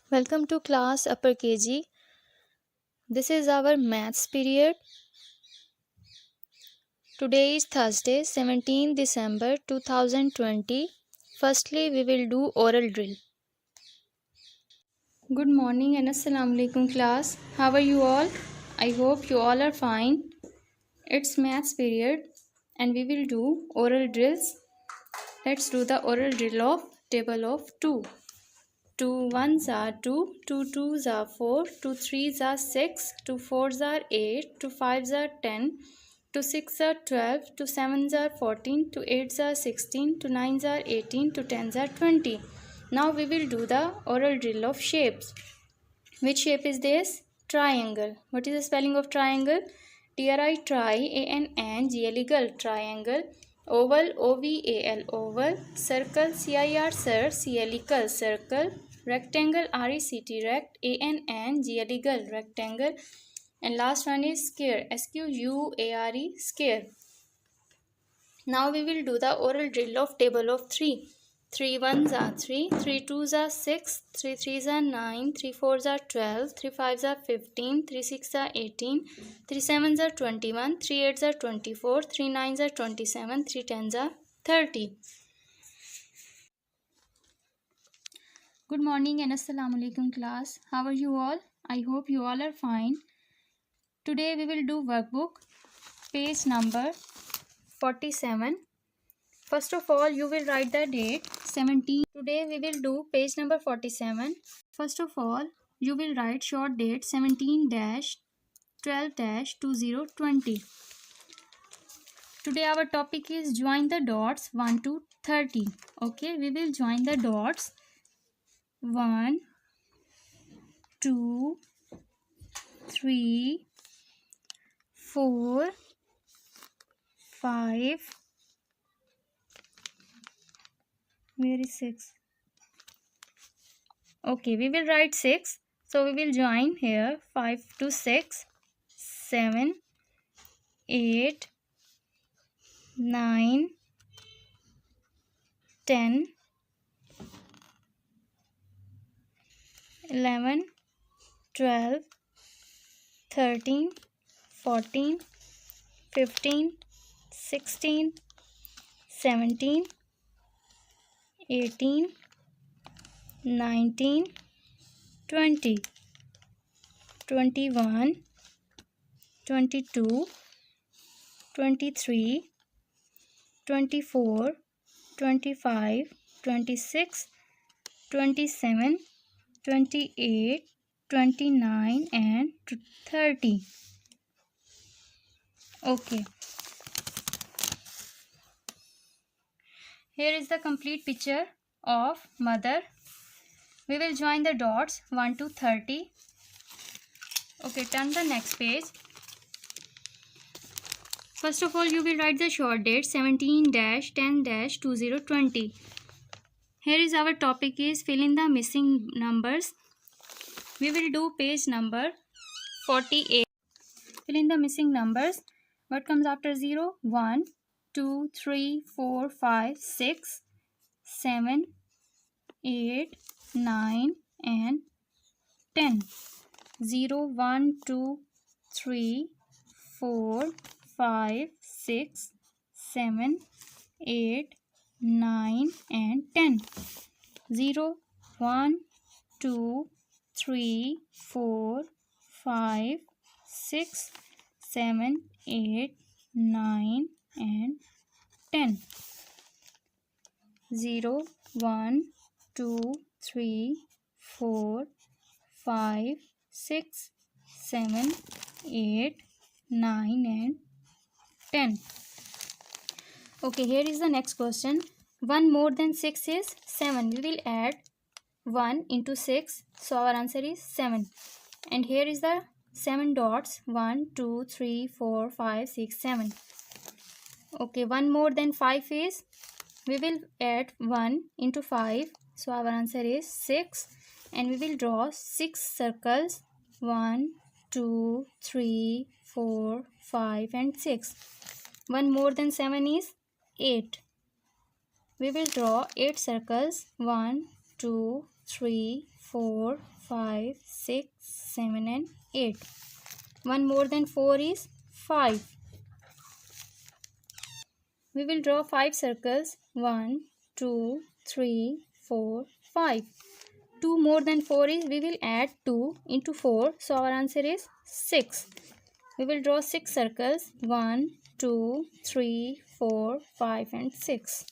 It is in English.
Welcome to class upper KG. This is our maths period. Today is Thursday, 17 December 2020. Firstly, we will do oral drill. Good morning and Assalamu alaikum class. How are you all? I hope you all are fine. It's maths period and we will do oral drills. Let's do the oral drill of table of 2. 2 ones are 2, 2 twos are 4, 2 threes are 6, 2 fours are 8, 2 fives are 10, 2 six are 12, 2 sevens are 14, 2 eights are 16, 2 nines are 18, 2 tens are 20. Now we will do the oral drill of shapes. Which shape is this? Triangle. What is the spelling of triangle? Tri, try, A-N-N-G-L-E, gull, triangle. Oval, O-V-A-L, oval. Circle, C-I-R, cir, C-L-E, cull, circle. Rectangle, R-E-C-T, rect, A-N-N-G-L-E, gull, rectangle. And last one is square, S-Q-U-A-R-E, square. Now we will do the oral drill of table of 3. 3 ones are 3, 3 twos are 6, 3 threes are 9, 3 fours are 12, 3 fives are 15, 3 six are 18, 3 sevens are 21, 3 eights are 24, 3 nines are 27, 3 tens are 30. Good morning and Assalamu alaikum class. How are you all? I hope you all are fine. Today we will do workbook page number 47. First of all, you will write the date 17. Today we will do page number 47. First of all, you will write short date 17-12-2020. Today our topic is join the dots 1 to 30. Okay, we will join the dots 1, 2, 3, 4, 5. Where is 6? Okay, we will write 6. So we will join here 5 to 6, 7, 8, 9, 10, 11, 12, 13, 14, 15, 16, 17, 18, 19, 20, 21, 22, 23, 24, 25, 26, 27, 28, 29 and 30. Okay. Here is the complete picture of mother. We will join the dots 1 to 30. Okay, turn the next page. First of all, you will write the short date 17-10-2020. Here is our topic is fill in the missing numbers. We will do page number 48. Fill in the missing numbers. What comes after 0? 1, 2, 3, 4, 5, 6, 7, 8, 9 and 10. 0, 1, 2, 3, 4, 5, 6, 7, 8, 9 and 10. 0, 1, 2, 3, 4, 5, 6, 7, 8, 9 and 10. 0, 1, 2, 3, 4, 5, 6, 7, 8, 9 and 10. Okay, here is the next question. 1 more than 6 is 7. We will add 1 into 6. So our answer is 7. And here is the 7 dots. 1, 2, 3, 4, 5, 6, 7. Okay, 1 more than 5 is, we will add 1 into 5. So our answer is 6. And we will draw 6 circles. 1, 2, 3, 4, 5 and 6. 1 more than 7 is 8. We will draw 8 circles. 1, 2, 3, 4, 5, 6, 7 and 8. 1 more than 4 is 5. We will draw 5 circles. 1, 2, 3, 4, 5. 2 more than 4 is, we will add 2 into 4. So our answer is 6. We will draw 6 circles. 1, 2, 3, 4, 5 and 6.